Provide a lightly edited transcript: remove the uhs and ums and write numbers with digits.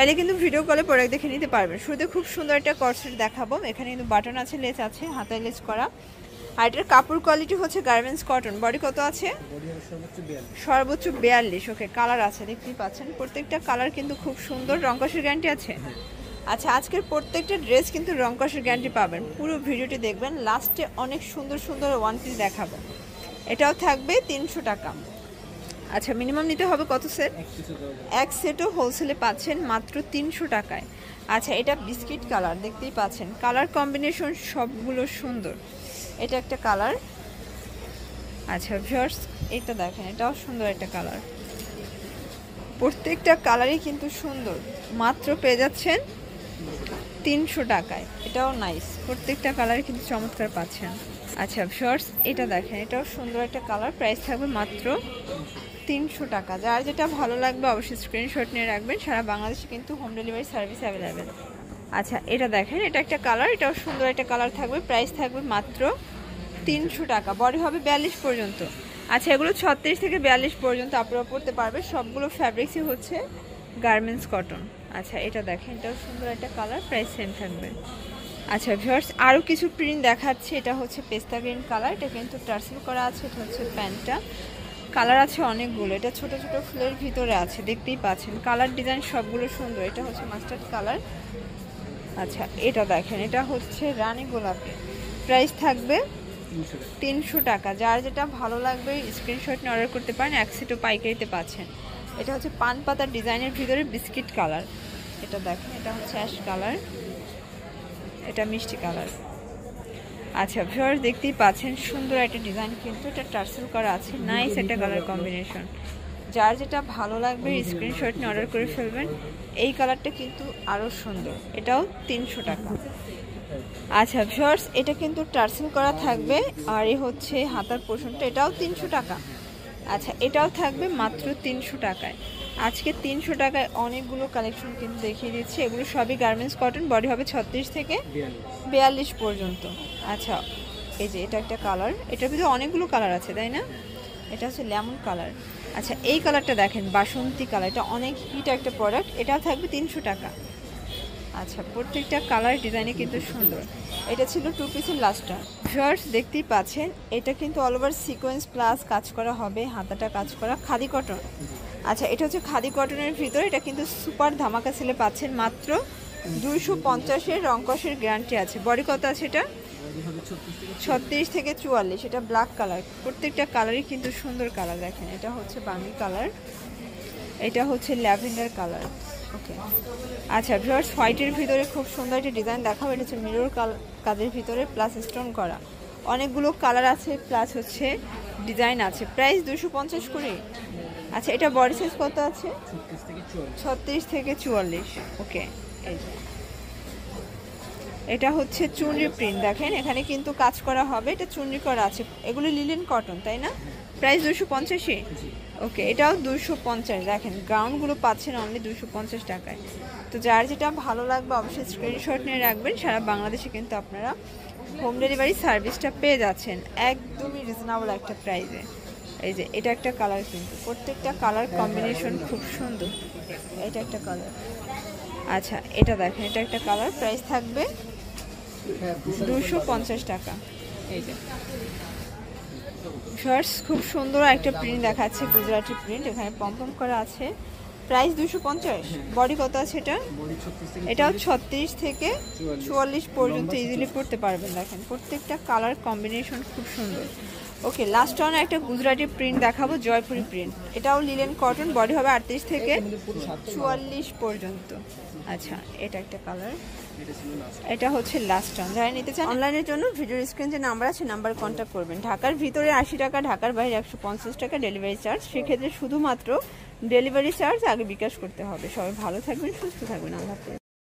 চাইলে কিন্তু ভিডিও কলে প্রোডাক্ট দেখে নিতে পারবেন। শুরুতে খুব সুন্দর একটা কর্সেট দেখাবো। এখানে কিন্তু বাটন আছে, লেস আছে, হাতায় লেস করা। আর এটার কাপড় কোয়ালিটি হচ্ছে গার্মেন্টস কটন। বডি কত আছে? সর্বোচ্চ 42। ওকে, কালার আছে দেখতেই পাচ্ছেন। প্রত্যেকটা কালার কিন্তু খুব সুন্দর। রং কষের গ্যারান্টি আছে? আচ্ছা, আজকের প্রত্যেকটা ড্রেস কিন্তু রং কষের গ্যারান্টি পাবেন। পুরো ভিডিওটি দেখবেন, লাস্টে অনেক সুন্দর সুন্দর ওয়ান পিস দেখাবো। এটাও থাকবে 300 টাকা। আচ্ছা, মিনিমাম নিতে হবে কত সেট? এক সেটও হোলসেলে পাচ্ছেন মাত্র 300 টাকায়। আচ্ছা, এটা বিস্কিট কালার, দেখতেই পাচ্ছেন। কালার কম্বিনেশন সবগুলো সুন্দর। এটা একটা কালার। আচ্ছা ভিউয়ার্স, এটা দেখেন, এটাও সুন্দর একটা কালার। প্রত্যেকটা কালারই কিন্তু সুন্দর। মাত্র পেয়ে যাচ্ছেন 300 টাকায়। এটাও নাইস, প্রত্যেকটা কালারই কিন্তু চমৎকার পাচ্ছেন। আচ্ছা ভিউয়ার্স, এটা দেখেন, এটাও সুন্দর একটা কালার। প্রাইস থাকবে মাত্র 300 টাকা। যার যেটা ভালো লাগবে অবশ্যই স্ক্রিনশট নিয়ে রাখবেন। সারা বাংলাদেশে কিন্তু হোম ডেলিভারি সার্ভিস অ্যাভেলেবেল। আচ্ছা, এটা দেখেন, এটা একটা কালার। এটাও সুন্দর একটা কালার থাকবে। প্রাইস থাকবে মাত্র 300 টাকা। বডি হবে 42 পর্যন্ত। আচ্ছা, এগুলো 36 থেকে 42 পর্যন্ত আপনারা পরতে পারবে। সবগুলো ফ্যাব্রিক্সই হচ্ছে গার্মেন্টস কটন। আচ্ছা, এটা দেখেন, এটাও সুন্দর একটা কালার। প্রাইস সেম থাকবে। আচ্ছা ভিউয়ার্স, আরও কিছু প্রিন্ট দেখাচ্ছি। এটা হচ্ছে পেস্তা গ্রিন কালার। এটা কিন্তু টার্সেল করা আছে। এটা হচ্ছে প্যান্টটা। কালার আছে অনেকগুলো। এটা ছোট ছোট ফুলের ভিতরে আছে, দেখতেই পাচ্ছেন। কালার ডিজাইন সবগুলো সুন্দর। এটা হচ্ছে মাস্টার্ড কালার। আচ্ছা, এটা দেখেন, এটা হচ্ছে রানী গোলাপি। প্রাইস থাকবে 300 টাকা। যার যেটা ভালো লাগবে স্ক্রিনশট নিয়ে অর্ডার করতে পারেন। এক সেটও পাইকারিতে পাচ্ছেন। এটা হচ্ছে পান পাতার ডিজাইনের ভিতরে বিস্কিট কালার। এটা দেখেন, এটা হচ্ছে অ্যাশ কালার। এটা মিষ্টি কালার। আচ্ছা ভিউয়ার্স, দেখতেই পাচ্ছেন সুন্দর একটা ডিজাইন, কিন্তু এটা টার্সেল করা আছে। নাইস একটা কালার কম্বিনেশন। যার যেটা ভালো লাগবে স্ক্রিনশট নিয়ে অর্ডার করে ফেলবেন। এই কালারটা কিন্তু আরও সুন্দর। এটাও 300 টাকা। আচ্ছা ভিউয়ার্স, এটা কিন্তু টার্সেল করা থাকবে। আর এই হচ্ছে হাতার পোর্শনটা, এটাও 300 টাকা। আচ্ছা, এটাও থাকবে মাত্র 300 টাকায়। আজকে 300 টাকায় অনেকগুলো কালেকশন কিন্তু দেখিয়ে দিচ্ছি। এগুলো সবই গার্মেন্টস কটন। বডি হবে 36 থেকে 42 পর্যন্ত। আচ্ছা, এই যে এটা একটা কালার। এটার ভিতরে অনেকগুলো কালার আছে, তাই না? এটা হচ্ছে লেমন কালার। আচ্ছা, এই কালারটা দেখেন, বাসন্তী কালার। এটা অনেক হিট একটা প্রোডাক্ট। এটাও থাকবে 300 টাকা। আচ্ছা, প্রত্যেকটা কালার ডিজাইনে কিন্তু সুন্দর। এটা ছিল 2 পিসের লাস্টটা। ভিউয়ার্স, দেখতেই পাচ্ছেন, এটা কিন্তু অল ওভার সিকোয়েন্স প্লাস কাজ করা হবে। হাতাটা কাজ করা খাদি কটন। আচ্ছা, এটা হচ্ছে খাদি কটনের ভিতরে। এটা কিন্তু সুপার ধামাকা সেলে পাচ্ছেন মাত্র 250-এর। রং কষের গ্যারান্টি আছে। বডি কত আছে? এটা 36 থেকে 44। এটা ব্ল্যাক কালার। প্রত্যেকটা কালারই কিন্তু সুন্দর কালার। দেখেন, এটা হচ্ছে বাঙ্গি কালার। এটা হচ্ছে ল্যাভেন্ডার কালার। ওকে, আচ্ছা ভিউয়ার্স, হোয়াইটের ভিতরে খুব সুন্দর একটা ডিজাইন দেখাবো। এটা হচ্ছে মিরর কাজের ভিতরে প্লাস স্টোন করা। অনেকগুলো কালার আছে, প্লাস হচ্ছে ডিজাইন আছে। প্রাইস 250 করে। আচ্ছা, এটা বডি সাইজ কত আছে? 36 থেকে 44। ওকে, এই যে এটা হচ্ছে চুনরি প্রিন্ট। দেখেন, এখানে কিন্তু কাজ করা হবে। এটা চুনরি করা আছে। এগুলো লিলেন কটন, তাই না? প্রাইস 250। ওকে, এটাও 250। দেখেন, গ্রাউন্ডগুলো পাচ্ছেন অনলি 250 টাকায়। তো যার যেটা ভালো লাগবে অবশ্যই স্ক্রিনশট নিয়ে রাখবেন। সারা বাংলাদেশে কিন্তু আপনারা হোম ডেলিভারি সার্ভিসটা পেয়ে যাচ্ছেন একদমই রিজনেবল একটা প্রাইসে। এই যে এটা একটা কালার, কিন্তু প্রত্যেকটা কালার কম্বিনেশন খুব সুন্দর। এটা একটা কালার। আচ্ছা, এটা দেখেন, এটা একটা কালার। প্রাইস থাকবে 250 টাকা। এই যে শর্টস, খুব সুন্দর একটা প্রিন্ট দেখাচ্ছে, গুজরাটি প্রিন্ট। এখানে পম্পম করা আছে। প্রাইস 250। বডি কত আছে? এটা এটাও 36 থেকে 44 পর্যন্ত ইজিলি পড়তে পারবেন। দেখেন, প্রত্যেকটা কালার কম্বিনেশন খুব সুন্দর। ওকে, লাস্ট ওয়ান একটা গুজরাটি প্রিন্ট দেখাবো, জয়পুরি প্রিন্ট। এটাও লিলেন কটন। বডি হবে 38 থেকে 44 পর্যন্ত। আচ্ছা, এটা একটা কালার। এটা হচ্ছে লাস্ট ওয়ান। যারা নিতে চান অনলাইনের জন্য ভিডিওর স্ক্রিন যে নাম্বার আছে, নাম্বার কন্ট্যাক্ট করবেন। ঢাকার ভিতরে 80 টাকা, ঢাকার বাইরে 150 টাকা ডেলিভারি চার্জ। সেক্ষেত্রে শুধুমাত্র ডেলিভারি চার্জ আগে বিকাশ করতে হবে। সবাই ভালো থাকবেন, সুস্থ থাকবেন। আল্লাহ হাফেজ।